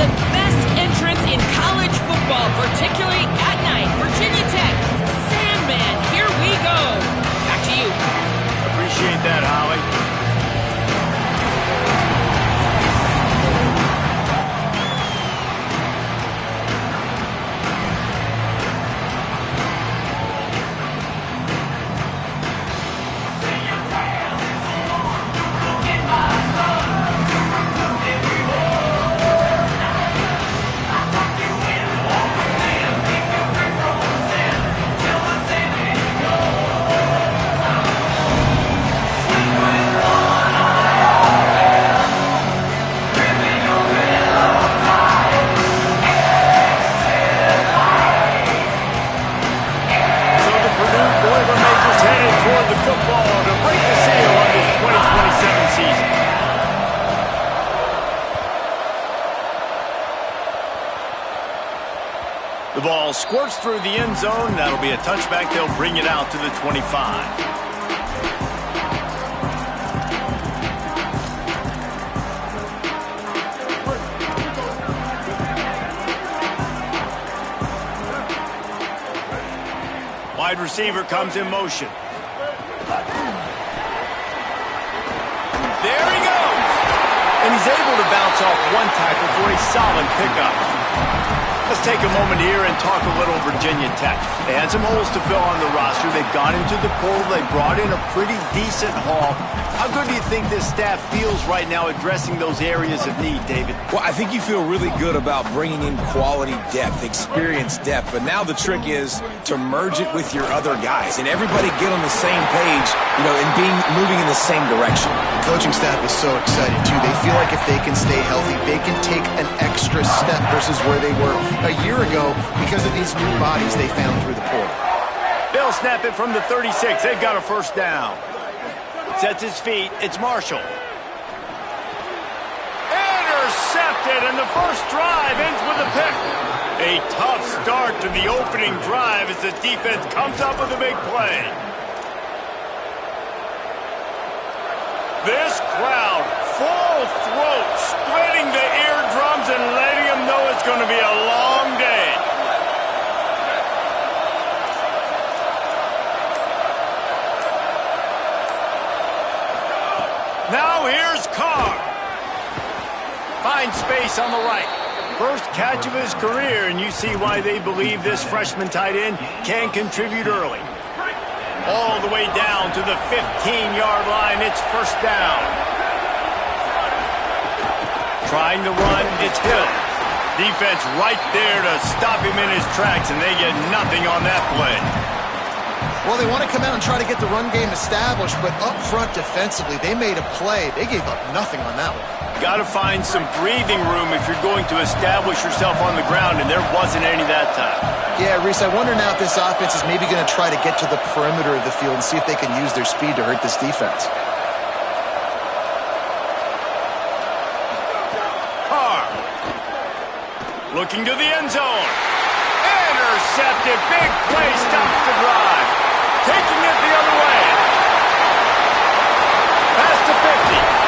the best entrance in college football, particularly at night. Virginia Tech, Sandman, here we go. Back to you. Appreciate that, Holly. The ball squirts through the end zone. That'll be a touchback. They'll bring it out to the 25. Wide receiver comes in motion. There he goes. And he's able to bounce off one tackle for a solid pickup. Let's take a moment here and talk a little Virginia Tech. They had some holes to fill on the roster. They've gone into the portal. They brought in a pretty decent haul. How good do you think this staff feels right now addressing those areas of need, David? Well, I think you feel really good about bringing in quality depth, experience depth. But now the trick is to merge it with your other guys and everybody get on the same page, and moving in the same direction. The coaching staff is so excited, too. They feel like if they can stay healthy, they can take an extra step versus where they were a year ago because of these new bodies they found through the portal. They'll snap it from the 36. They've got a first down. Sets his feet. It's Marshall. Intercepted, and the first drive ends with a pick. A tough start to the opening drive as the defense comes up with a big play. This crowd, full throat, splitting the eardrums and letting them know it's going to be a long day. Now here's Carr. Finds space on the right. First catch of his career, and you see why they believe this freshman tight end can contribute early. All the way down to the 15-yard line. It's first down. Trying to run, it's Hill. Defense right there to stop him in his tracks, and they get nothing on that play. Well, they want to come out and try to get the run game established, but up front defensively, they made a play. They gave up nothing on that one. Got to find some breathing room if you're going to establish yourself on the ground, and there wasn't any that time. Yeah, Reese, I wonder now if this offense is maybe going to try to get to the perimeter of the field and see if they can use their speed to hurt this defense. Carr. Looking to the end zone. Intercepted. Big play. Stops the drive. Taking it the other way. Past the 50.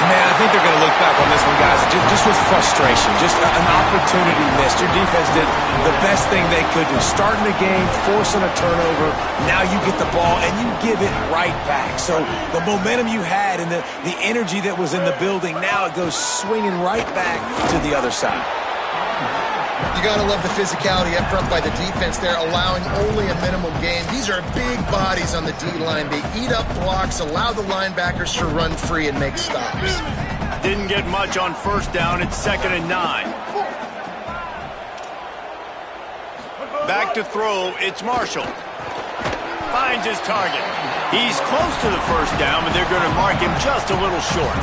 Man, I think they're going to look back on this one, guys, just with frustration, just an opportunity missed. Your defense did the best thing they could do, starting the game, forcing a turnover. Now you get the ball, and you give it right back. So the momentum you had and the energy that was in the building, now it goes swinging right back to the other side. You got to love the physicality up front by the defense there, allowing only a minimum gain. These are big bodies on the D-line. They eat up blocks, allow the linebackers to run free and make stops. Didn't get much on first down. It's 2nd and 9. Back to throw. It's Marshall. Finds his target. He's close to the first down, but they're going to mark him just a little short.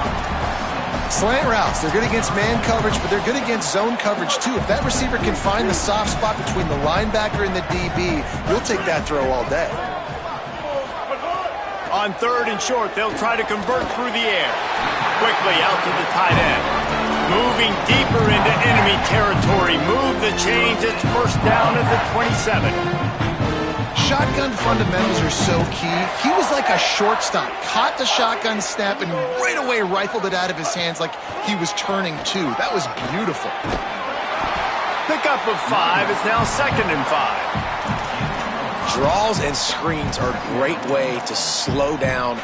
Slant routes, they're good against man coverage, but they're good against zone coverage too. If that receiver can find the soft spot between the linebacker and the DB, you'll take that throw all day. On 3rd and short, they'll try to convert through the air. Quickly out to the tight end. Moving deeper into enemy territory. Move the chains. It's first down at the 27. shotgun fundamentals are so key. He was like a shortstop, caught the shotgun snap and right away rifled it out of his hands like he was turning two. That was beautiful. Pickup of 5. It's now 2nd and 5. Draws and screens are a great way to slow down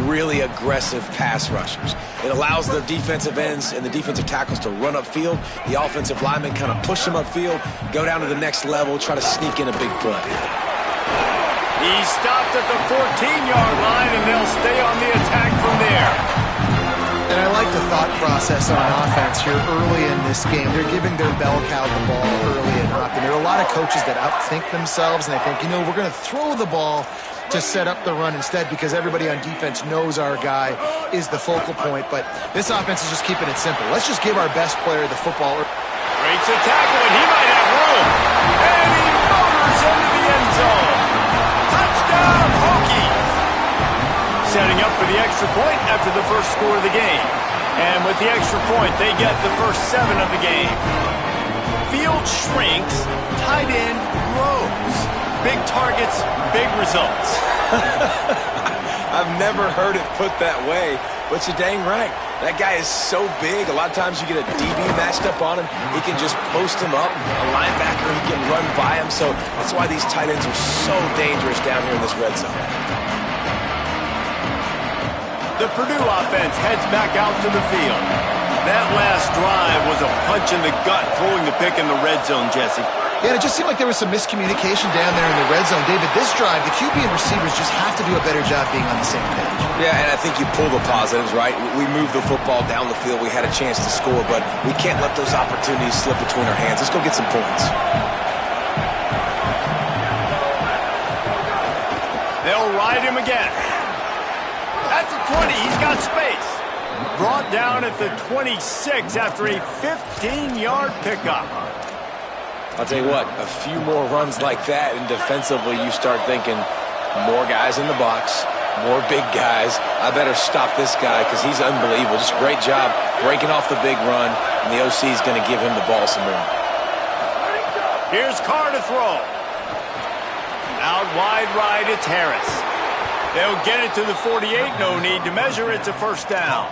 really aggressive pass rushers. It allows the defensive ends and the defensive tackles to run upfield. The offensive linemen kind of push them upfield, go down to the next level, try to sneak in a big play. He stopped at the 14-yard line, and they'll stay on the attack from there. And I like the thought process on offense here early in this game. They're giving their bell cow the ball early and often. There are a lot of coaches that outthink themselves, and they think, you know, we're going to throw the ball to set up the run instead because everybody on defense knows our guy is the focal point. But this offense is just keeping it simple. Let's just give our best player the football. Breaks a tackle, and he might have room. And he motors into the end zone. Touchdown, Hokies! Setting up for the extra point after the first score of the game. And with the extra point, they get the first 7 of the game. Field shrinks, tight end grows. Big targets, big results. I've never heard it put that way, but you're dang right. That guy is so big. A lot of times you get a DB matched up on him. He can just post him up. A linebacker, he can run by him. So that's why these tight ends are so dangerous down here in this red zone. The Purdue offense heads back out to the field. That last drive was a punch in the gut, throwing the pick in the red zone, Jesse. Yeah, it just seemed like there was some miscommunication down there in the red zone. David, this drive, the QB and receivers just have to do a better job being on the same page. Yeah, and I think you pull the positives, right? We moved the football down the field. We had a chance to score, but we can't let those opportunities slip between our hands. Let's go get some points. They'll ride him again. That's a 20. He's got space. Brought down at the 26 after a 15-yard pickup. I'll tell you what, a few more runs like that, and defensively you start thinking more guys in the box, more big guys. I better stop this guy because he's unbelievable. Just a great job breaking off the big run, and the OC is going to give him the ball some more. Here's Carr to throw. Out wide right, it's Harris. They'll get it to the 48. No need to measure. It's a first down.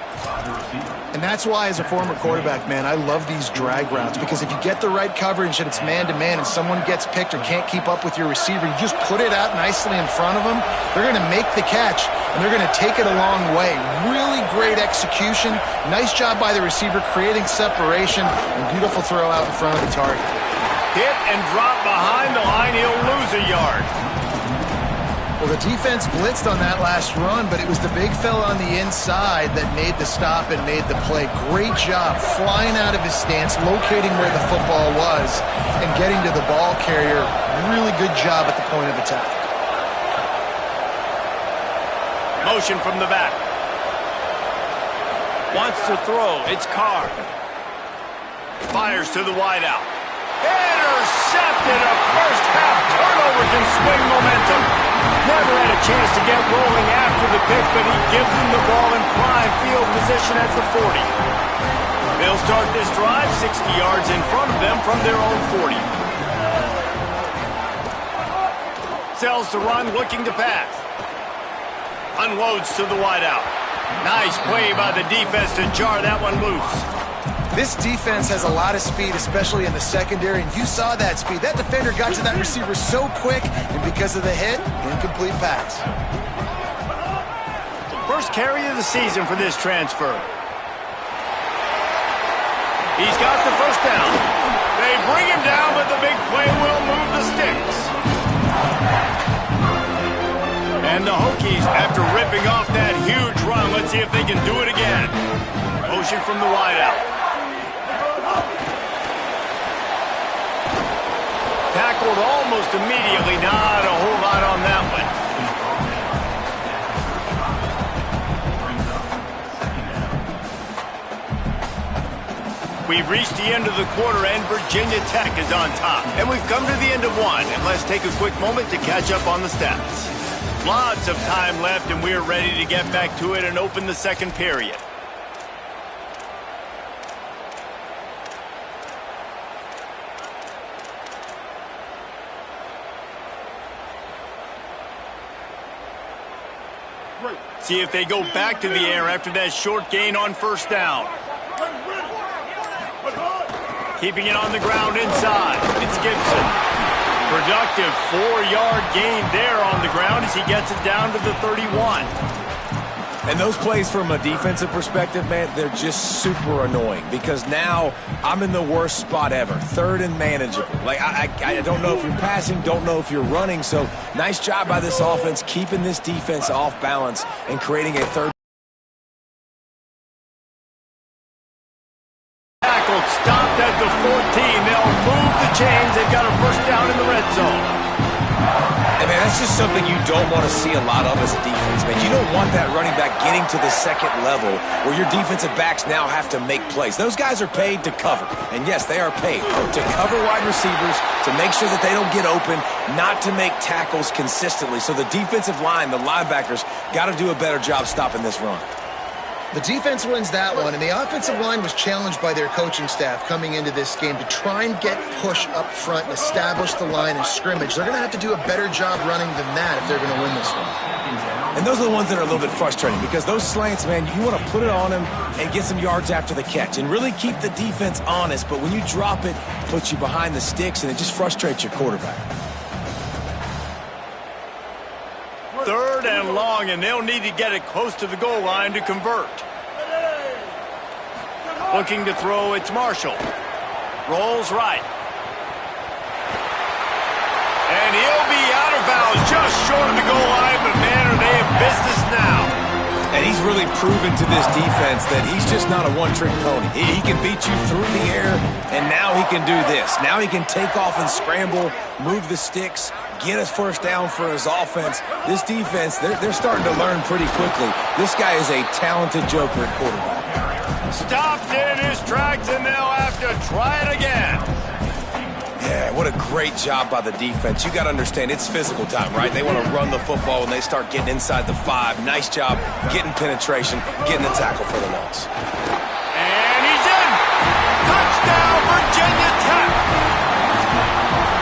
And that's why, as a former quarterback, man, I love these drag routes because if you get the right coverage and it's man-to-man and someone gets picked or can't keep up with your receiver, you just put it out nicely in front of them, they're going to make the catch, and they're going to take it a long way. Really great execution. Nice job by the receiver creating separation, and beautiful throw out in front of the target. Hit and drop behind the line. He'll lose a yard. Well, the defense blitzed on that last run, but it was the big fella on the inside that made the stop and made the play. Great job flying out of his stance, locating where the football was, and getting to the ball carrier. Really good job at the point of attack. Motion from the back. Wants to throw. It's Carr. Fires to the wideout. Intercepted. A first-half turnover can swing momentum. Never had a chance to get rolling after the pick, but he gives them the ball in prime field position at the 40. They'll start this drive 60 yards in front of them from their own 40. Sells to run, looking to pass. Unloads to the wideout. Nice play by the defense to jar that one loose. This defense has a lot of speed, especially in the secondary, and you saw that speed. That defender got to that receiver so quick, and because of the hit, incomplete pass. First carry of the season for this transfer. He's got the first down. They bring him down, but the big play will move the sticks. And the Hokies, after ripping off that huge run, let's see if they can do it again. Motion from the wideout. Tackled almost immediately. Not a whole lot on that one. We've reached the end of the quarter, and Virginia Tech is on top. And we've come to the end of one, and let's take a quick moment to catch up on the stats. Lots of time left, and we're ready to get back to it and open the second period. See if they go back to the air after that short gain on first down. Keeping it on the ground inside. It's Gibson. Productive 4-yard gain there on the ground as he gets it down to the 31. And those plays from a defensive perspective, man, they're just super annoying because now I'm in the worst spot ever, third and manageable. Like, I don't know if you're passing, don't know if you're running. So nice job by this offense keeping this defense off balance and creating a third. Tackled, stopped at the 14. They'll move the chains. They've got a first down in the red zone. And, man, that's just something you don't want to see a lot of as a defense, man. You don't want that running back getting to the second level where your defensive backs now have to make plays. Those guys are paid to cover. And, yes, they are paid to cover wide receivers, to make sure that they don't get open, not to make tackles consistently. So the defensive line, the linebackers, got to do a better job stopping this run. The defense wins that one, and the offensive line was challenged by their coaching staff coming into this game to try and get push up front and establish the line of scrimmage. They're going to have to do a better job running than that if they're going to win this one. And those are the ones that are a little bit frustrating because those slants, man, you want to put it on them and get some yards after the catch and really keep the defense honest. But when you drop it, it puts you behind the sticks, and it just frustrates your quarterback. Third and long, and they'll need to get it close to the goal line to convert. Looking to throw, it's Marshall. Rolls right. And he'll be out of bounds just short of the goal line, but man, are they in business now. And he's really proven to this defense that he's just not a one-trick pony. He can beat you through the air, and now he can do this. Now he can take off and scramble, move the sticks, get us first down for his offense. This defense, they're starting to learn pretty quickly. This guy is a talented joker at quarterback. Stopped in his tracks, and they'll have to try it again. Yeah, what a great job by the defense. You got to understand, it's physical time, right? They want to run the football when they start getting inside the 5. Nice job getting penetration, getting the tackle for the loss. And he's in. Touchdown, Virginia Tech.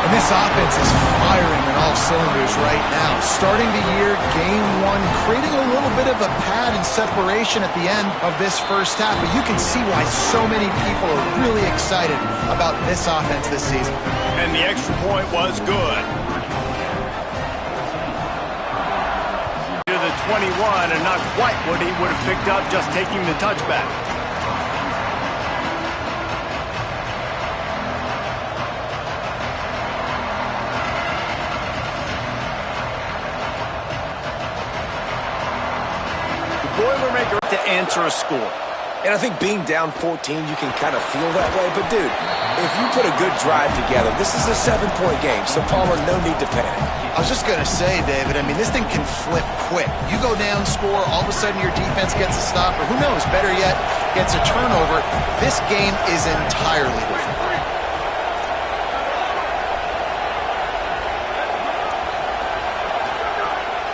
And this offense is firing on all cylinders right now. Starting the year, game 1, creating a little bit of a pad and separation at the end of this first half. But you can see why so many people are really excited about this offense this season. And the extra point was good. To the 21, and not quite what he would have picked up just taking the touchback. Boilermaker to answer a score. And I think being down 14, you can kind of feel that way. But, dude, if you put a good drive together, this is a 7-point game. So, Palmer, no need to panic. I was just going to say, David, I mean, this thing can flip quick. You go down, score, all of a sudden your defense gets a stop, or who knows, better yet, gets a turnover. This game is entirely different.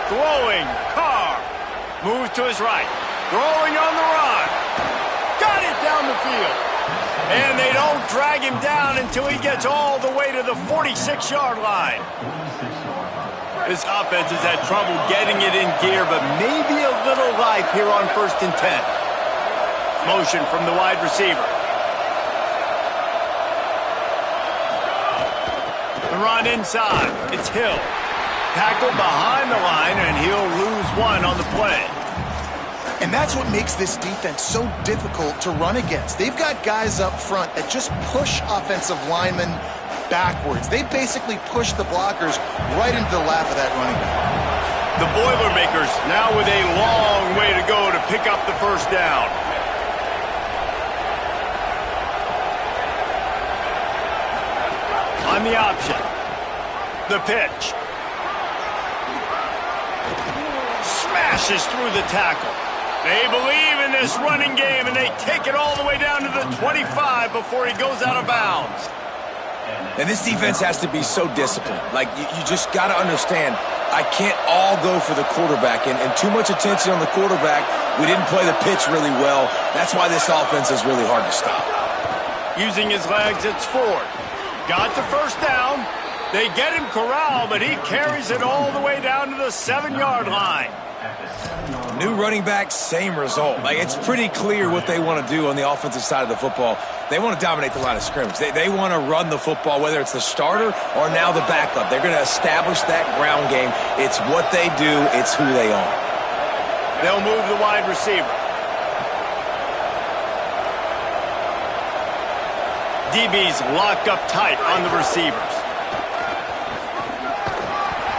Throwing, Carr. Moves to his right. Throwing on the run. Got it down the field. And they don't drag him down until he gets all the way to the 46-yard line. This offense has had trouble getting it in gear, but maybe a little life here on 1st and 10. Motion from the wide receiver. The run inside. It's Hill. Tackled behind the line, and he'll lose 1 on the play. And that's what makes this defense so difficult to run against. They've got guys up front that just push offensive linemen backwards. They basically push the blockers right into the lap of that running back. The Boilermakers now with a long way to go to pick up the first down. On the option. The pitch. Smashes through the tackle. They believe in this running game, and they take it all the way down to the 25 before he goes out of bounds. And this defense has to be so disciplined. Like, you just got to understand, I can't all go for the quarterback, and too much attention on the quarterback. We didn't play the pitch really well. That's why this offense is really hard to stop. Using his legs, it's Ford. Got the first down. They get him corralled, but he carries it all the way down to the 7-yard line. New running back, same result. Like, it's pretty clear what they want to do on the offensive side of the football. They want to dominate the line of scrimmage. They want to run the football, whether it's the starter or now the backup. They're going to establish that ground game. It's what they do. It's who they are. They'll move the wide receiver. DB's locked up tight on the receivers.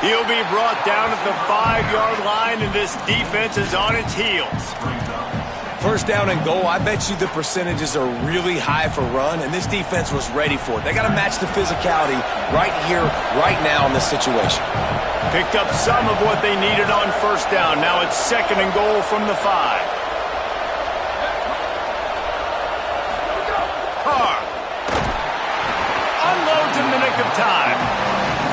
He'll be brought down at the 5-yard line, and this defense is on its heels. First down and goal, I bet you the percentages are really high for run, and this defense was ready for it. They got to match the physicality right here, right now in this situation. Picked up some of what they needed on first down. Now it's second and goal from the 5. Carr unloads in the nick of time.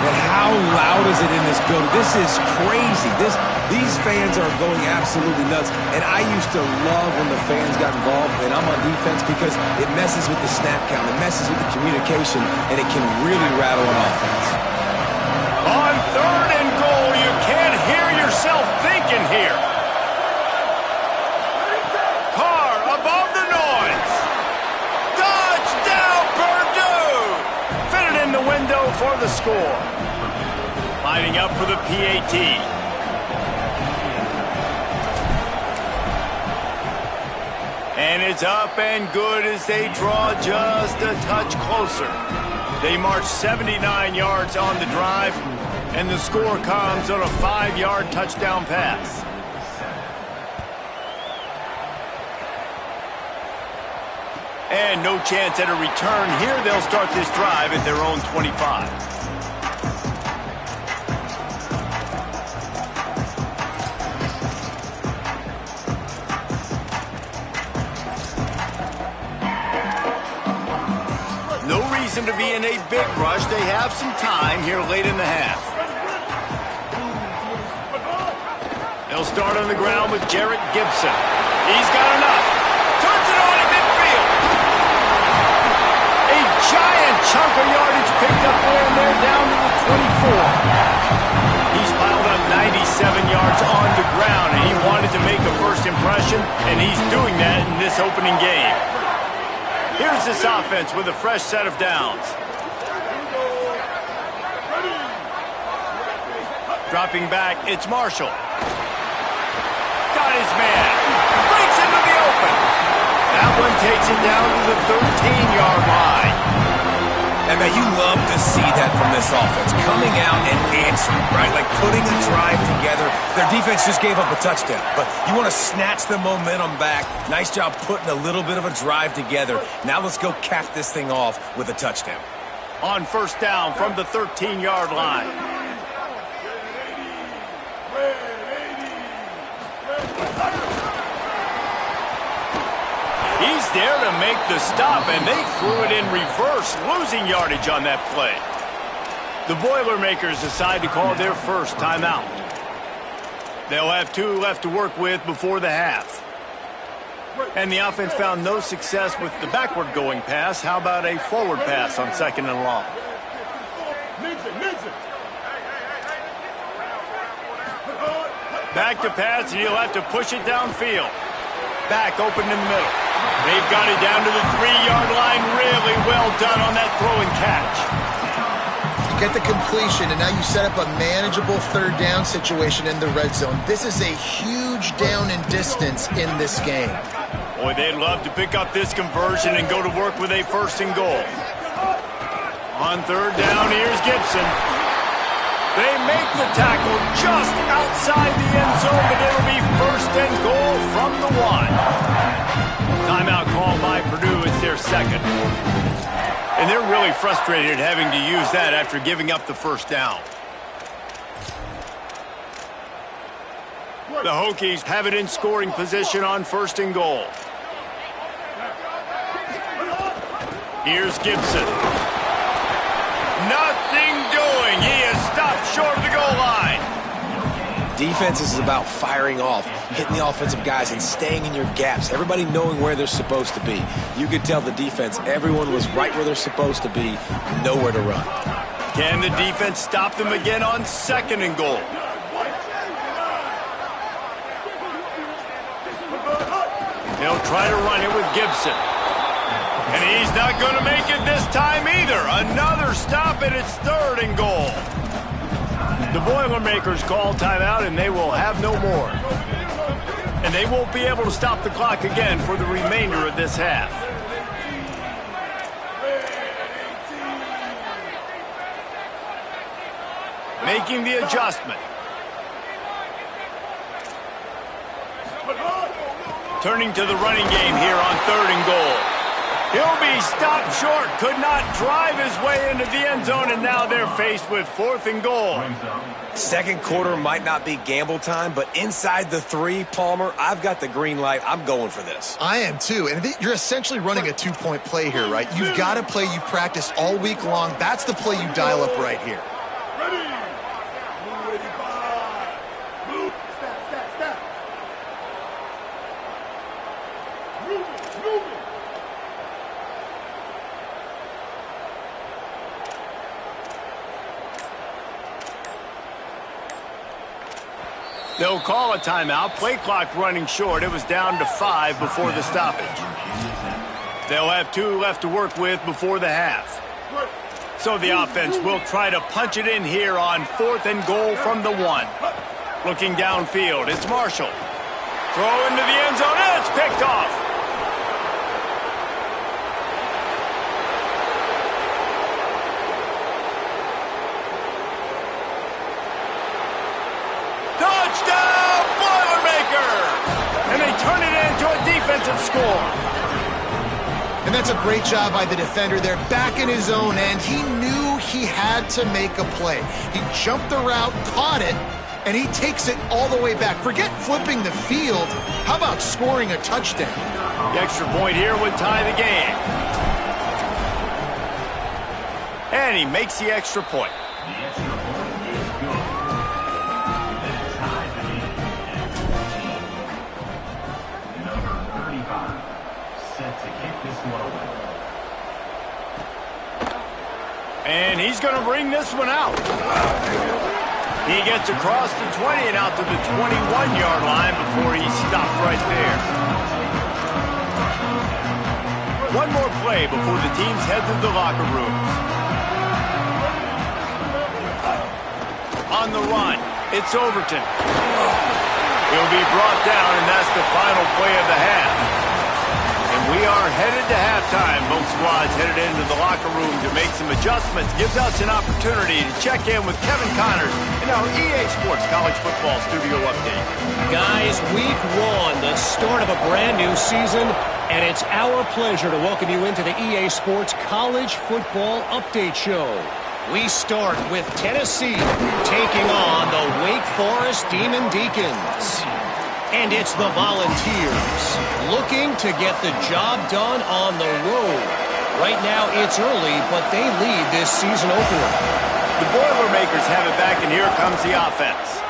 But how loud is it in this building? This is crazy. These fans are going absolutely nuts. And I used to love when the fans got involved, and I'm on defense, because it messes with the snap count. It messes with the communication, and it can really rattle an offense. On third and goal, you can't hear yourself thinking here. Carr above the noise. Touchdown, Purdue! Fitted in the window for the score. Lining up for the PAT. And it's up and good as they draw just a touch closer. They march 79 yards on the drive, and the score comes on a 5-yard touchdown pass. And no chance at a return here. They'll start this drive at their own 25. To be in a big rush. They have some time here late in the half. They'll start on the ground with Jarrett Gibson. He's got enough. Turns it on at midfield. A giant chunk of yardage picked up there, and they're down to the 24. He's piled up 97 yards on the ground, and he wanted to make a first impression, and he's doing that in this opening game. Here's this offense with a fresh set of downs. Dropping back, it's Marshall. Got his man. Breaks into the open. That one takes it down to the 13-yard line. And man, you love to see that from this offense. Coming out and answering, right? Like putting a drive together. Their defense just gave up a touchdown. But you want to snatch the momentum back. Nice job putting a little bit of a drive together. Now let's go cap this thing off with a touchdown. On first down from the 13-yard line. He's there to make the stop, and they threw it in reverse, losing yardage on that play. The Boilermakers decide to call their first timeout. They'll have 2 left to work with before the half. And the offense found no success with the backward-going pass. How about a forward pass on second and long? Back to pass, and he'll have to push it downfield. Back open in the middle. They've got it down to the 3-yard line. Really well done on that throw and catch. You get the completion, and now you set up a manageable third down situation in the red zone. This is a huge down in distance in this game. Boy, they'd love to pick up this conversion and go to work with a first and goal. On third down, here's Gibson. They make the tackle just outside the end zone, but it'll be first and goal from the 1. Timeout called by Purdue. It's their second. And they're really frustrated having to use that after giving up the first down. The Hokies have it in scoring position on first and goal. Here's Gibson. Nothing doing. He is stopped short of the goal line. Defense is about firing off, hitting the offensive guys, and staying in your gaps. Everybody knowing where they're supposed to be. You could tell the defense, everyone was right where they're supposed to be, nowhere to run. Can the defense stop them again on second and goal? try to run it with Gibson. And he's not going to make it this time either. Another stop, and it's 3rd and goal. The Boilermakers call timeout, and they will have no more. And they won't be able to stop the clock again for the remainder of this half. Making the adjustment. Turning to the running game here on 3rd and goal. He'll be stopped short. Could not drive his way into the end zone, and now they're faced with 4th and goal. Second quarter might not be gamble time, but inside the 3, Palmer, I've got the green light. I'm going for this. I am too, and you're essentially running a 2-point play here, right? You've got a play you've practiced all week long. That's the play you dial up right here. They'll call a timeout. Play clock running short. It was down to 5 before the stoppage. They'll have 2 left to work with before the half. So the offense will try to punch it in here on 4th and goal from the 1. Looking downfield, it's Marshall. Throw into the end zone, and it's picked off. Touchdown, Boilermakers! And they turn it into a defensive score. And that's a great job by the defender there, back in his own end. He knew he had to make a play. He jumped the route, caught it, and he takes it all the way back. Forget flipping the field. How about scoring a touchdown? The extra point here would tie the game. And he makes the extra point. And he's going to bring this one out. He gets across the 20 and out to the 21-yard line before he stopped right there. One more play before the teams head to the locker rooms. On the run, it's Overton. He'll be brought down, and that's the final play of the half. And we are headed to halftime. Both squads headed into the locker room to make some adjustments. Gives us an opportunity to check in with Kevin Connors in our EA Sports College Football Studio Update. Guys, week 1, the start of a brand new season, and it's our pleasure to welcome you into the EA Sports College Football Update Show. We start with Tennessee taking on the Wake Forest Demon Deacons. And it's the Volunteers looking to get the job done on the road. Right now it's early, but they lead this season opener. The Boilermakers have it back, and here comes the offense.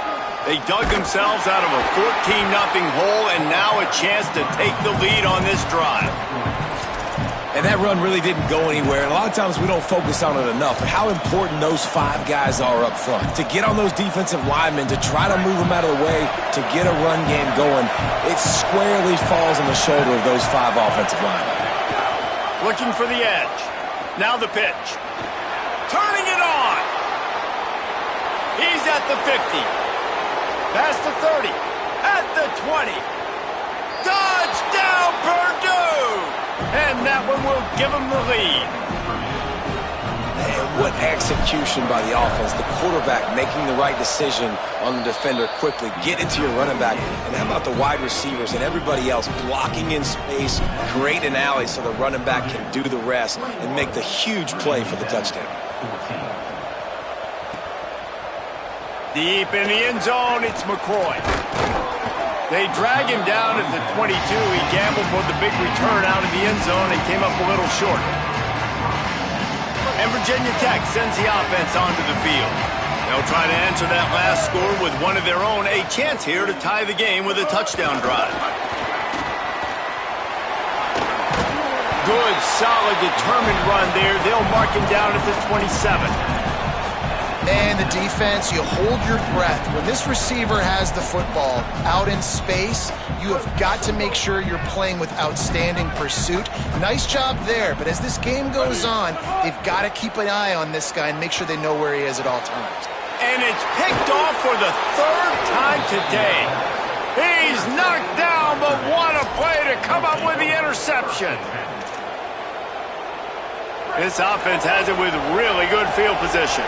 They dug themselves out of a 14-0 hole, and now a chance to take the lead on this drive. And that run really didn't go anywhere. And a lot of times we don't focus on it enough. But how important those 5 guys are up front. To get on those defensive linemen, to try to move them out of the way, to get a run game going, it squarely falls on the shoulder of those 5 offensive linemen. Looking for the edge. Now the pitch. Turning it on. He's at the 50. Past the 30. At the 20. Touchdown, Purdue! And that one will give them the lead. And what execution by the offense. The quarterback making the right decision on the defender quickly. Get into your running back. And how about the wide receivers and everybody else blocking in space, create an alley so the running back can do the rest and make the huge play for the touchdown. Deep in the end zone, it's McCoy. They drag him down at the 22. He gambled for the big return out of the end zone and came up a little short. And Virginia Tech sends the offense onto the field. They'll try to answer that last score with one of their own. A chance here to tie the game with a touchdown drive. Good, solid, determined run there. They'll mark him down at the 27. Man, the defense, you hold your breath. When this receiver has the football out in space, you have got to make sure you're playing with outstanding pursuit. Nice job there, but as this game goes on, they've got to keep an eye on this guy and make sure they know where he is at all times. And it's picked off for the third time today. He's knocked down, but what a play to come up with the interception. This offense has it with really good field position.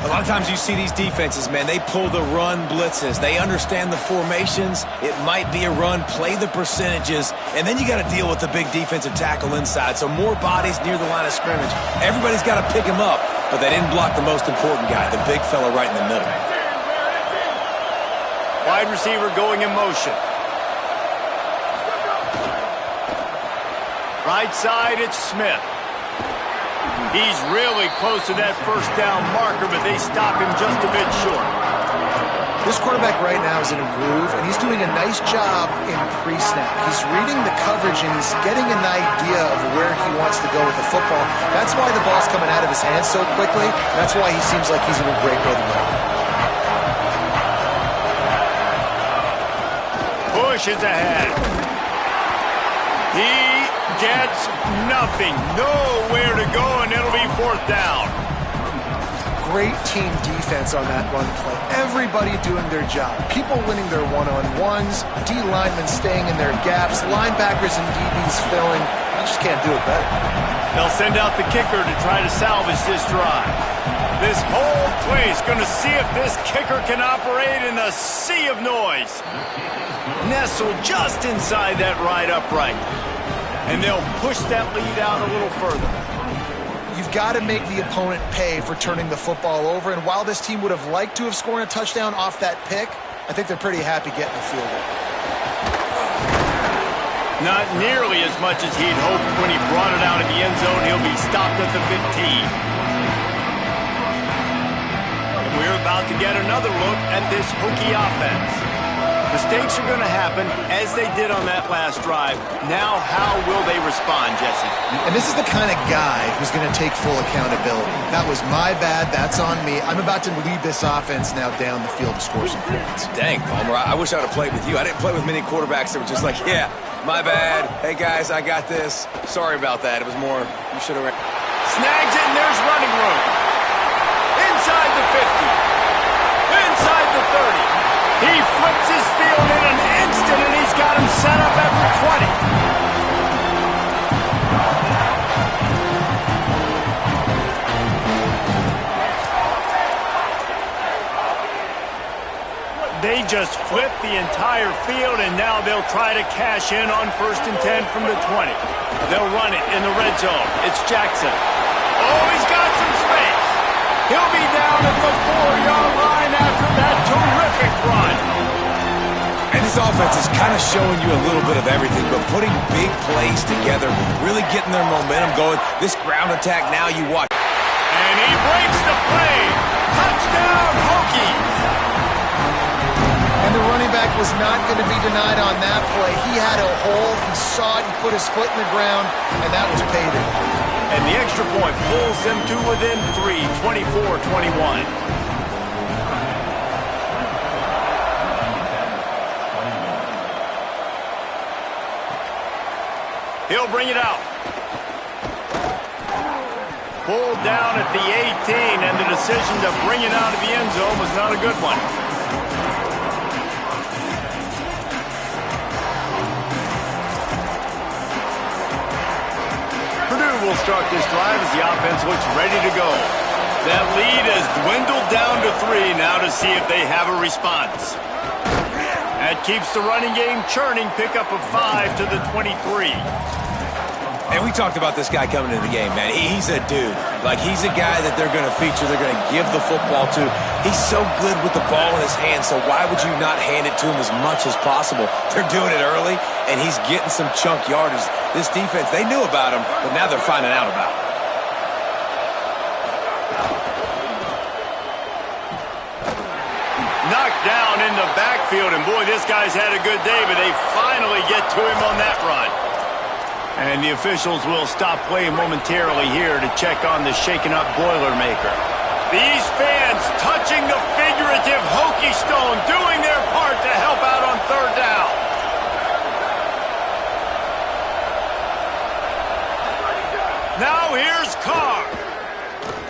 A lot of times you see these defenses, man, they pull the run blitzes. They understand the formations. It might be a run, play the percentages, and then you got to deal with the big defensive tackle inside. So more bodies near the line of scrimmage. Everybody's got to pick him up, but they didn't block the most important guy, the big fella right in the middle. Wide receiver going in motion. Right side, it's Smith. He's really close to that first down marker, but they stop him just a bit short. This quarterback right now is in a groove, and he's doing a nice job in pre-snap. He's reading the coverage, and he's getting an idea of where he wants to go with the football. That's why the ball's coming out of his hands so quickly. That's why he seems like he's in a great rhythm right now. Pushes ahead. He gets nothing. Nowhere to go, and it'll be fourth down. Great team defense on that run play. Everybody doing their job. People winning their one-on-ones, D linemen staying in their gaps, linebackers and DBs filling. You just can't do it better. They'll send out the kicker to try to salvage this drive. This whole place going to see if this kicker can operate in the sea of noise. Nestled just inside that right upright. And they'll push that lead out a little further. You've got to make the opponent pay for turning the football over. And while this team would have liked to have scored a touchdown off that pick, I think they're pretty happy getting the field goal. Not nearly as much as he'd hoped when he brought it out of the end zone. He'll be stopped at the 15. And we're about to get another look at this Hokie offense. Mistakes are going to happen, as they did on that last drive. Now, how will they respond, Jesse? And this is the kind of guy who's going to take full accountability. That was my bad. That's on me. I'm about to lead this offense now down the field to score some points. Dang, Palmer, I wish I would have played with you. I didn't play with many quarterbacks that were just like, yeah, my bad. Hey, guys, I got this. Sorry about that. It was more, you should have... Snags it, and there's running room. Inside the 50. Inside the 30. He flips his field in an instant, and he's got him set up at the 20. They just flip the entire field, and now they'll try to cash in on 1st and 10 from the 20. They'll run it in the red zone. It's Jackson. Oh, he's got some space. He'll be down at the 4-yard line after that terrific run. And this offense is kind of showing you a little bit of everything, but putting big plays together, really getting their momentum going. This ground attack now, you watch. And he breaks the play. Touchdown, Hokies. And the running back was not going to be denied on that play. He had a hole. He saw it. He put his foot in the ground, and that was payday. And the extra point pulls them to within 3, 24-21. He'll bring it out. Pulled down at the 18, and the decision to bring it out of the end zone was not a good one. Will start this drive as the offense looks ready to go. That lead has dwindled down to 3 now to see if they have a response. That keeps the running game churning. Pickup of 5 to the 23. And we talked about this guy coming into the game, man. He's a dude. Like, he's a guy that they're going to feature, they're going to give the football to. He's so good with the ball in his hands, so why would you not hand it to him as much as possible? They're doing it early, and he's getting some chunk yardage. This defense, they knew about him, but now they're finding out about him. Knocked down in the backfield, and boy, this guy's had a good day, but they finally get to him on that run. And the officials will stop play momentarily here to check on the shaken-up Boilermaker. These fans touching the figurative hokey stone, doing their part to help out on third down. Now here's Carr.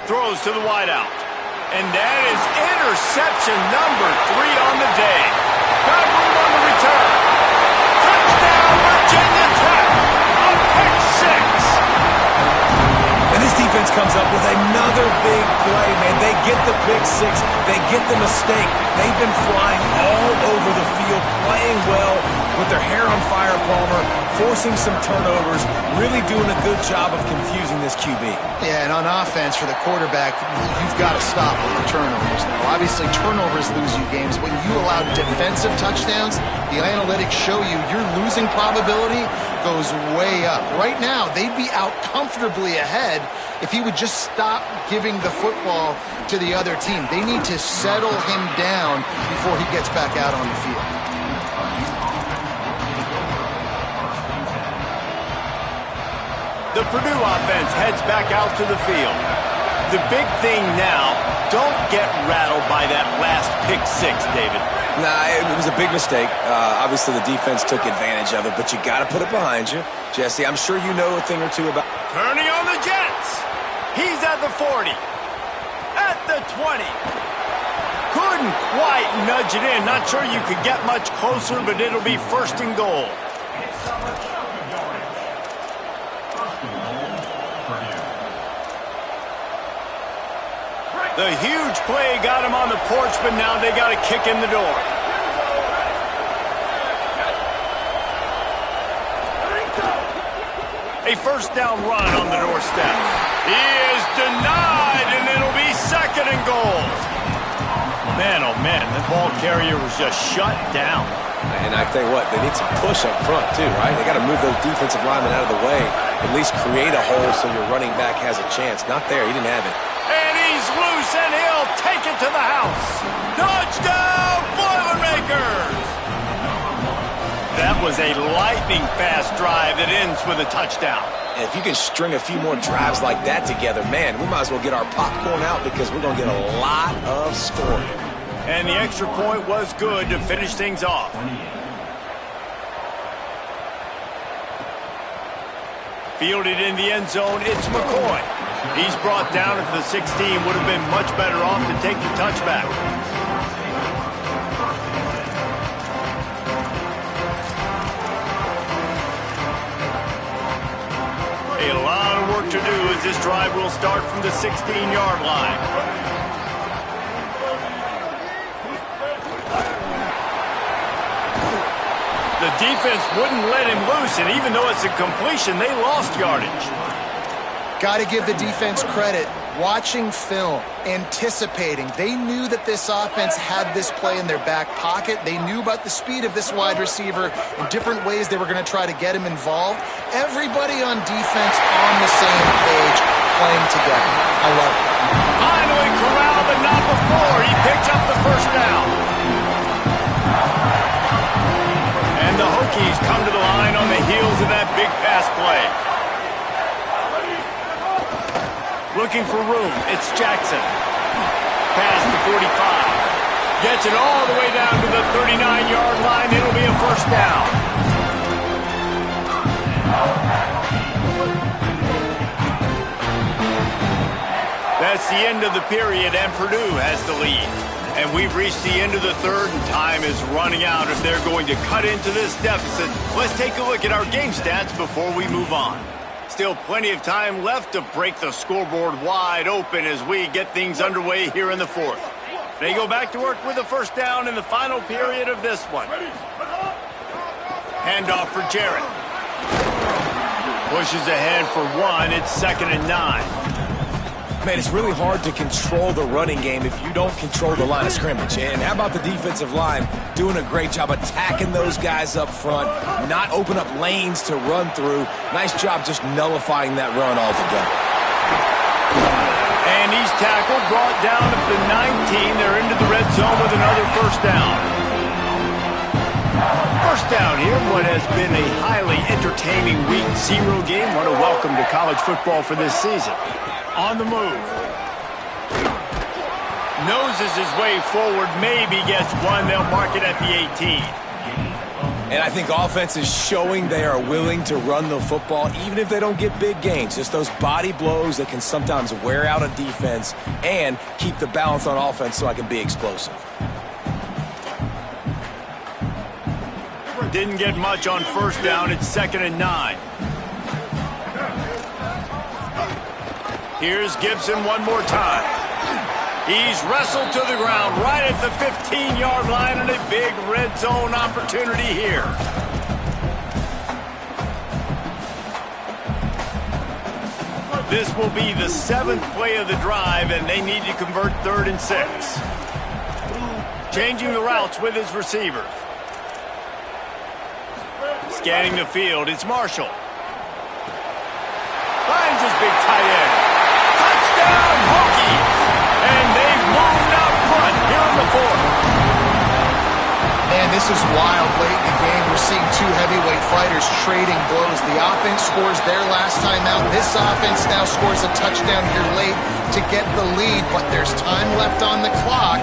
Throws to the wideout. And that is interception number 3 on the day. Got room on the return. Touchdown, Virginia Tech. A pick 6. And this defense comes up with another big play, man. They get the pick 6. They get the mistake. They've been flying all over the field, playing well with their hair on fire, Palmer, forcing some turnovers, really doing a good job of confusing this QB. Yeah, and on offense for the quarterback, you've got to stop with the turnovers. Now, obviously, turnovers lose you games. When you allow defensive touchdowns, the analytics show you your losing probability goes way up. Right now, they'd be out comfortably ahead if he would just stop giving the football to the other team. They need to settle him down before he gets back out on the field. The Purdue offense heads back out to the field. The big thing now, don't get rattled by that last pick 6, David. Nah, it was a big mistake. Obviously, the defense took advantage of it, but you got to put it behind you. Jesse, I'm sure you know a thing or two about... Turning on the Jets. He's at the 40. At the 20. Couldn't quite nudge it in. Not sure you could get much closer, but it'll be first and goal. The huge play got him on the porch, but now they got to kick in the door. A first down run on the doorstep. He is denied, and it'll be second and goal. Man, oh man, the ball carrier was just shut down. And I tell you what, they need some push up front too, right? They got to move those defensive linemen out of the way, at least create a hole so your running back has a chance. Not there, he didn't have it. And he's loose, and he'll take it to the house. Touchdown, Boilermakers! That was a lightning-fast drive that ends with a touchdown. And if you can string a few more drives like that together, man, we might as well get our popcorn out because we're going to get a lot of scoring. And the extra point was good to finish things off. Fielded in the end zone, it's McCoy. He's brought down at the 16. Would have been much better off to take the touchback. A lot of work to do as this drive will start from the 16-yard line. The defense wouldn't let him loose, and even though it's a completion, they lost yardage. Got to give the defense credit. Watching film, anticipating. They knew that this offense had this play in their back pocket. They knew about the speed of this wide receiver and different ways they were going to try to get him involved. Everybody on defense on the same page, playing together. I love it. Finally corralled, but not before. He picks up the first down. And the Hokies come to the line on the heels of that big pass play. Looking for room, it's Jackson. Past the 45. Gets it all the way down to the 39-yard line. It'll be a first down. That's the end of the period, and Purdue has the lead. And we've reached the end of the third, and time is running out if they're going to cut into this deficit. Let's take a look at our game stats before we move on. Still plenty of time left to break the scoreboard wide open as we get things underway here in the fourth. They go back to work with a first down in the final period of this one. Handoff for Jarrett. Pushes ahead for one. It's 2nd and 9. Man, it's really hard to control the running game if you don't control the line of scrimmage. And how about the defensive line doing a great job attacking those guys up front, not open up lanes to run through. Nice job just nullifying that run altogether. And he's tackled, brought down at the 19. They're into the red zone with another first down. First down here, what has been a highly entertaining Week 0 game. What a welcome to college football for this season. On the move. Noses his way forward, maybe gets one. They'll mark it at the 18. And I think offense is showing they are willing to run the football, even if they don't get big gains. Just those body blows that can sometimes wear out a defense and keep the balance on offense so I can be explosive. Didn't get much on first down. It's 2nd and 9. Here's Gibson one more time. He's wrestled to the ground right at the 15-yard line, and a big red zone opportunity here. This will be the 7th play of the drive, and they need to convert 3rd and 6. Changing the routes with his receivers. Scanning the field, it's Marshall. Finds his big tight end. Touchdown, Hokie! And they've moved out front here in the 4th. Man, this is wild. Late in the game, we're seeing two heavyweight fighters trading blows. The offense scores their last time out. This offense now scores a touchdown here late to get the lead, but there's time left on the clock.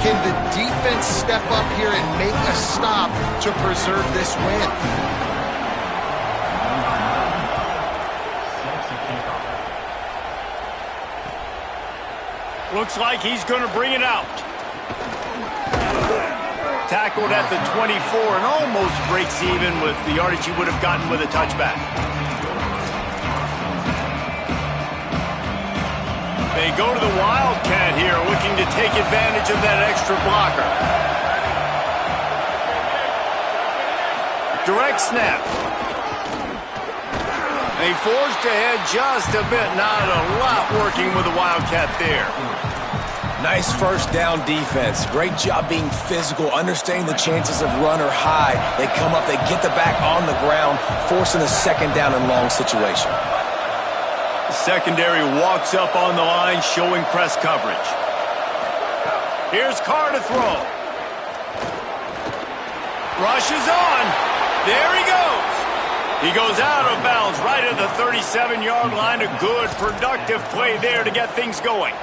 Can the defense step up here and make a stop to preserve this win? Looks like he's going to bring it out. Tackled at the 24 and almost breaks even with the yardage he would have gotten with a touchback. They go to the Wildcat here, looking to take advantage of that extra blocker. Direct snap. They forced ahead just a bit. Not a lot working with the Wildcat there. Nice first down defense. Great job being physical, understanding the chances of run or high. They come up, they get the back on the ground, forcing a 2nd down and long situation. The secondary walks up on the line, showing press coverage. Here's Carr to throw. Rushes on. There he goes. He goes out of bounds right at the 37-yard line. A good, productive play there to get things going.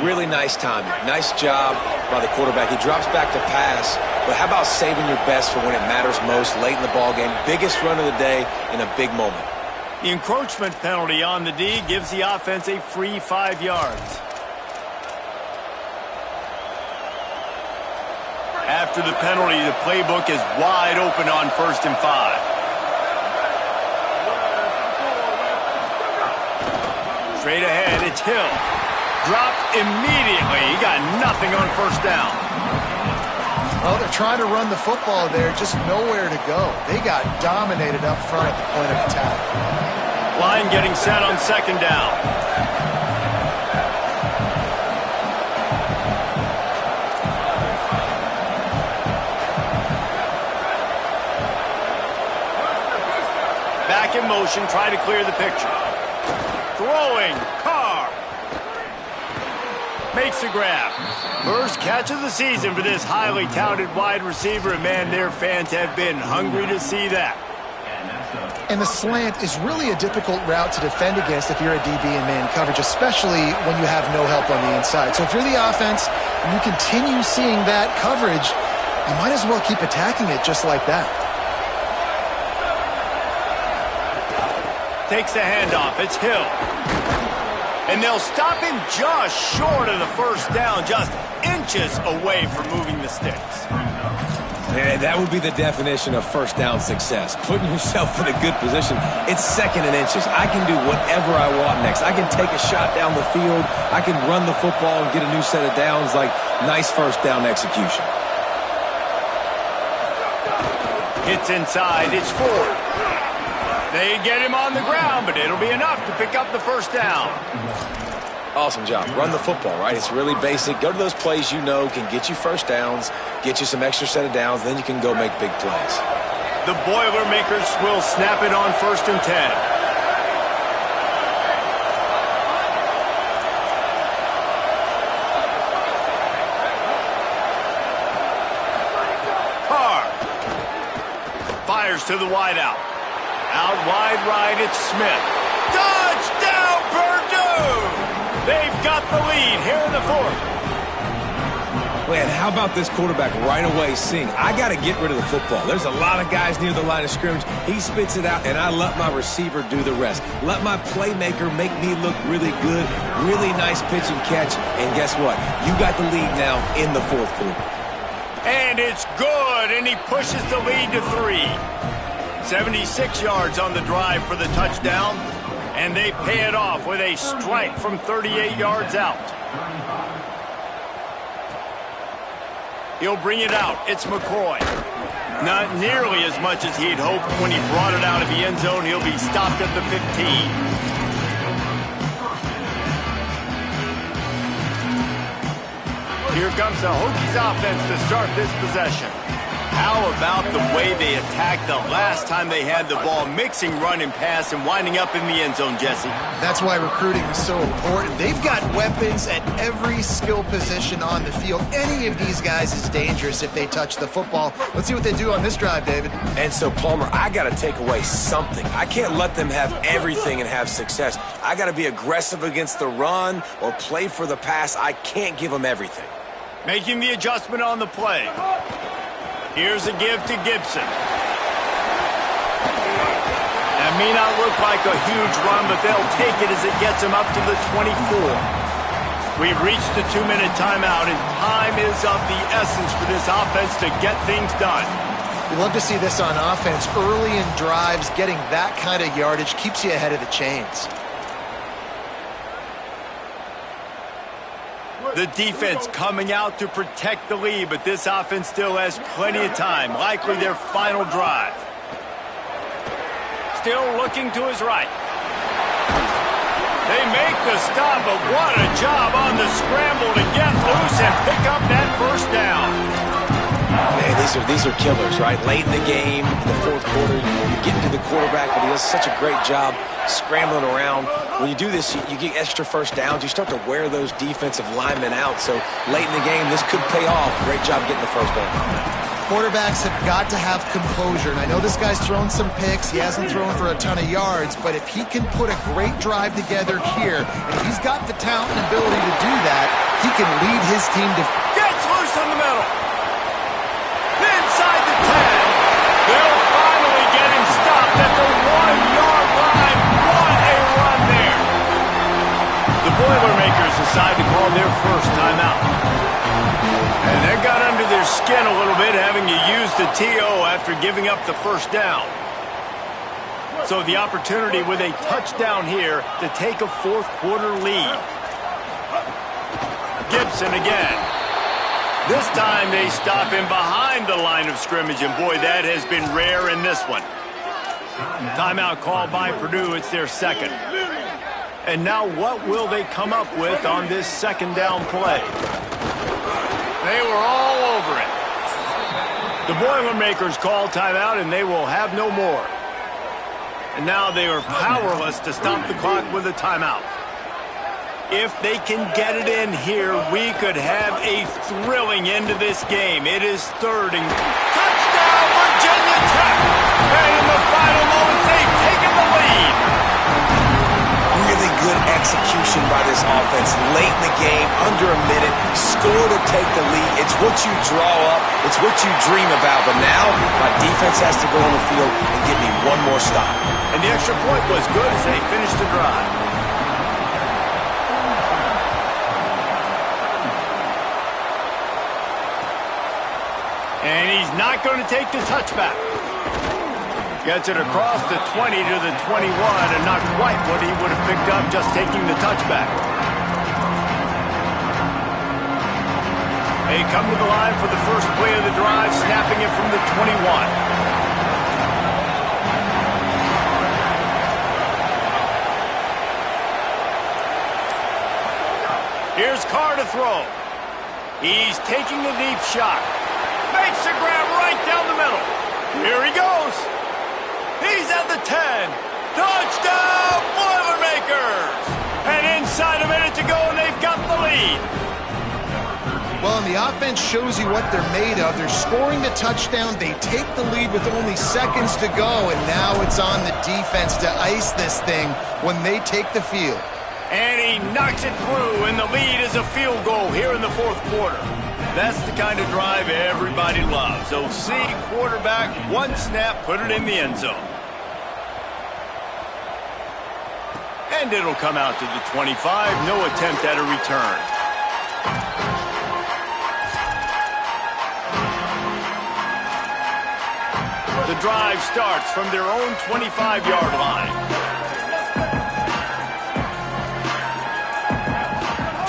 Really nice timing. Nice job by the quarterback. He drops back to pass, but how about saving your best for when it matters most late in the ballgame? Biggest run of the day in a big moment. The encroachment penalty on the D gives the offense a free 5 yards. After the penalty, the playbook is wide open on 1st and 5. Straight ahead, it's Hill. Dropped immediately. He got nothing on first down. Well, they're trying to run the football there, just nowhere to go. They got dominated up front at the point of attack. Line getting set on 2nd down. Back in motion, try to clear the picture. Throwing, Carr. Makes the grab. First catch of the season for this highly touted wide receiver. And man, their fans have been hungry to see that. And the slant is really a difficult route to defend against if you're a DB in man coverage, especially when you have no help on the inside. So if you're the offense and you continue seeing that coverage, you might as well keep attacking it just like that. Takes the handoff. It's Hill. And they'll stop him just short of the first down, just inches away from moving the sticks. And that would be the definition of first down success. Putting yourself in a good position. It's 2nd and inches. I can do whatever I want next. I can take a shot down the field. I can run the football and get a new set of downs. Like, nice first down execution. Hits inside. It's 4. They get him on the ground, but it'll be enough to pick up the first down. Awesome job. Run the football, right? It's really basic. Go to those plays you know can get you first downs, get you some extra set of downs, then you can go make big plays. The Boilermakers will snap it on 1st and 10. Carr to the wideout. Out wide right, it's Smith. Touchdown, Purdue! They've got the lead here in the fourth. Man, how about this quarterback right away seeing, I got to get rid of the football. There's a lot of guys near the line of scrimmage. He spits it out, and I let my receiver do the rest. Let my playmaker make me look really good, really nice pitch and catch. And guess what? You got the lead now in the fourth quarter. And it's good, and he pushes the lead to 3. 76 yards on the drive for the touchdown, and they pay it off with a strike from 38 yards out. He'll bring it out. It's McCoy. Not nearly as much as he'd hoped when he brought it out of the end zone. He'll be stopped at the 15. Here comes the Hokies offense to start this possession. How about the way they attacked the last time they had the ball, mixing run and pass and winding up in the end zone, Jesse? That's why recruiting is so important. They've got weapons at every skill position on the field. Any of these guys is dangerous if they touch the football. Let's see what they do on this drive, David. And so, Palmer, I got to take away something. I can't let them have everything and have success. I got to be aggressive against the run or play for the pass. I can't give them everything. Making the adjustment on the play. Here's a give to Gibson. That may not look like a huge run, but they'll take it as it gets them up to the 24. We've reached the 2-minute timeout, and time is of the essence for this offense to get things done. We love to see this on offense. Early in drives, getting that kind of yardage keeps you ahead of the chains. The defense coming out to protect the lead, but this offense still has plenty of time, likely their final drive. Still looking to his right. They make the stop, but what a job on the scramble to get loose and pick up that first down. Man, these are killers, right? Late in the game, in the fourth quarter, you're getting to the quarterback, but he does such a great job scrambling around. When you do this, you get extra first downs. You start to wear those defensive linemen out. So late in the game, this could pay off. Great job getting the first down. Quarterbacks have got to have composure. And I know this guy's thrown some picks. He hasn't thrown for a ton of yards. But if he can put a great drive together here, and if he's got the talent and ability to do that, he can lead his team to... Gets loose in the middle. Inside the 10. They'll finally get him stopped at the 1-yard line. What a run there. The Boilermakers decide to call their first timeout. And that got under their skin a little bit, having to use the TO after giving up the first down. So the opportunity with a touchdown here to take a fourth quarter lead. Gibson again. This time they stop him behind the line of scrimmage, and boy, that has been rare in this one. Timeout called by Purdue. It's their second. And now what will they come up with on this second down play? They were all over it. The Boilermakers call timeout, and they will have no more. And now they are powerless to stop the clock with a timeout. If they can get it in here, we could have a thrilling end to this game. It is third and touchdown, Virginia Tech! And in the final moments, they've taken the lead. Really good execution by this offense. Late in the game, under a minute, score to take the lead. It's what you draw up. It's what you dream about. But now, my defense has to go on the field and give me one more stop. And the extra point was good as they finished the drive. And he's not going to take the touchback. Gets it across the 20 to the 21, and not quite what he would have picked up just taking the touchback. They come to the line for the first play of the drive, snapping it from the 21. Here's Carr to throw. He's taking the deep shot. Makes the grab right down the middle. Here he goes. He's at the 10. Touchdown, Boilermakers! And inside a minute to go, and they've got the lead. Well, in The offense shows you what they're made of. They're scoring the touchdown. They take the lead with only seconds to go, and now it's on the defense to ice this thing when they take the field. And he knocks it through, and the lead is a field goal here in the fourth quarter. That's the kind of drive everybody loves. OC quarterback, one snap, put it in the end zone. And it'll come out to the 25. No attempt at a return. The drive starts from their own 25-yard line.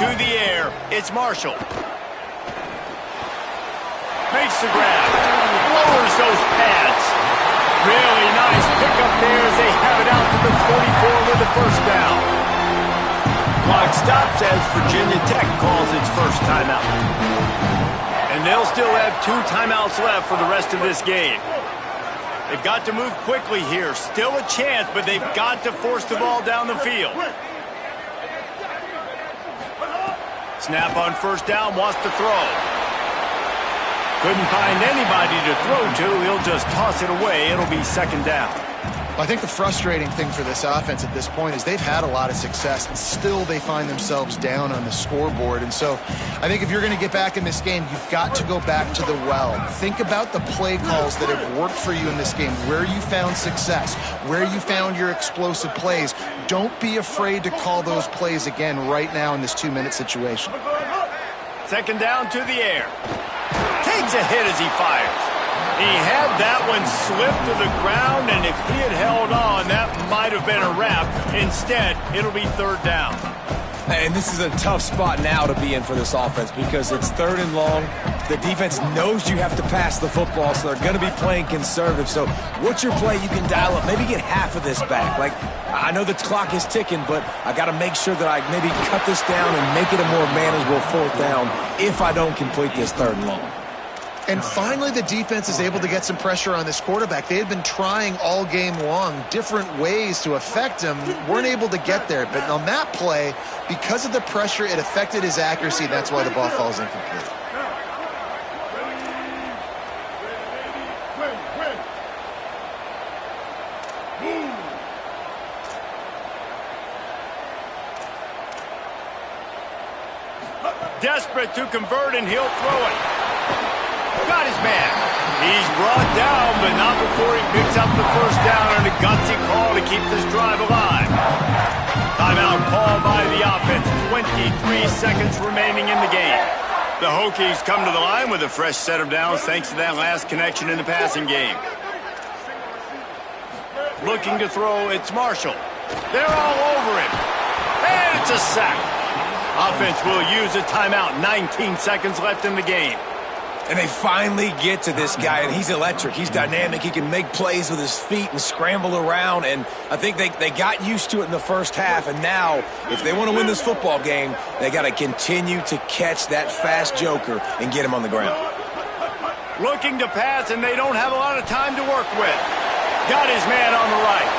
To the air, it's Marshall. Makes the grab. Lowers those pads. Really nice pickup there as they have it out to the 44 with the first down. Clock stops as Virginia Tech calls its first timeout. And they'll still have 2 timeouts left for the rest of this game. They've got to move quickly here. Still a chance, but they've got to force the ball down the field. Snap on first down, wants to throw. Couldn't find anybody to throw to. He'll just toss it away. It'll be second down. I think the frustrating thing for this offense at this point is they've had a lot of success, and still they find themselves down on the scoreboard. And so I think if you're going to get back in this game, you've got to go back to the well. Think about the play calls that have worked for you in this game, where you found success, where you found your explosive plays. Don't be afraid to call those plays again right now in this 2-minute situation. Second down to the air. Takes a hit as he fires. He had that one slip to the ground, and if he had held on, that might have been a wrap. Instead, it'll be third down. And this is a tough spot now to be in for this offense because it's third and long. The defense knows you have to pass the football, so they're going to be playing conservative. So what's your play you can dial up? Maybe get half of this back. Like, I know the clock is ticking, but I got to make sure that I maybe cut this down and make it a more manageable fourth down if I don't complete this third and long. And finally, the defense is able to get some pressure on this quarterback. They had been trying all game long different ways to affect him, weren't able to get there. But on that play, because of the pressure, it affected his accuracy. That's why the ball falls incomplete. Desperate to convert, and he'll throw it. Got his man. He's brought down, but not before he picks up the first down on a gutsy call to keep this drive alive. Timeout called by the offense. 23 seconds remaining in the game. The Hokies come to the line with a fresh set of downs thanks to that last connection in the passing game. Looking to throw, it's Marshall. They're all over him. And it's a sack. Offense will use a timeout. 19 seconds left in the game. And they finally get to this guy, and he's electric. He's dynamic. He can make plays with his feet and scramble around, and I think they got used to it in the first half, and now, if they want to win this football game, they got to continue to catch that fast joker and get him on the ground. Looking to pass, and they don't have a lot of time to work with. Got his man on the right.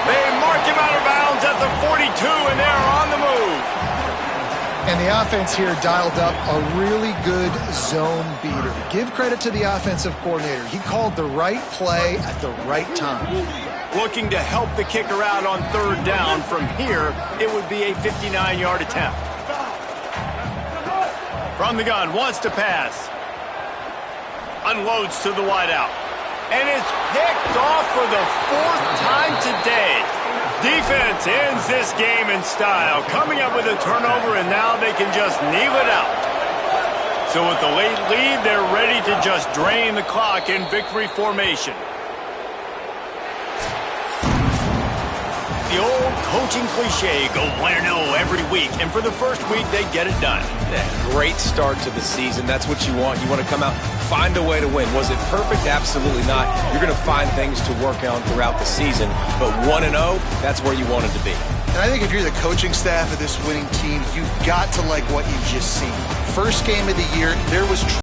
They mark him out of bounds at the 42, and they're on the move. And the offense here dialed up a really good zone beater. Give credit to the offensive coordinator. He called the right play at the right time. Looking to help the kicker out on third down. From here, it would be a 59-yard attempt. From the gun, wants to pass. Unloads to the wideout. And it's picked off for the 4th time today. Defense ends this game in style, coming up with a turnover, and now they can just kneel it out. So with the late lead, they're ready to just drain the clock in victory formation. The old coaching cliche, go 1-0 every week, and for the first week, they get it done. Yeah, great start to the season. That's what you want. You want to come out, find a way to win. Was it perfect? Absolutely not. You're going to find things to work on throughout the season, but 1-0, that's where you wanted to be. And I think if you're the coaching staff of this winning team, you've got to like what you've just seen. First game of the year, there was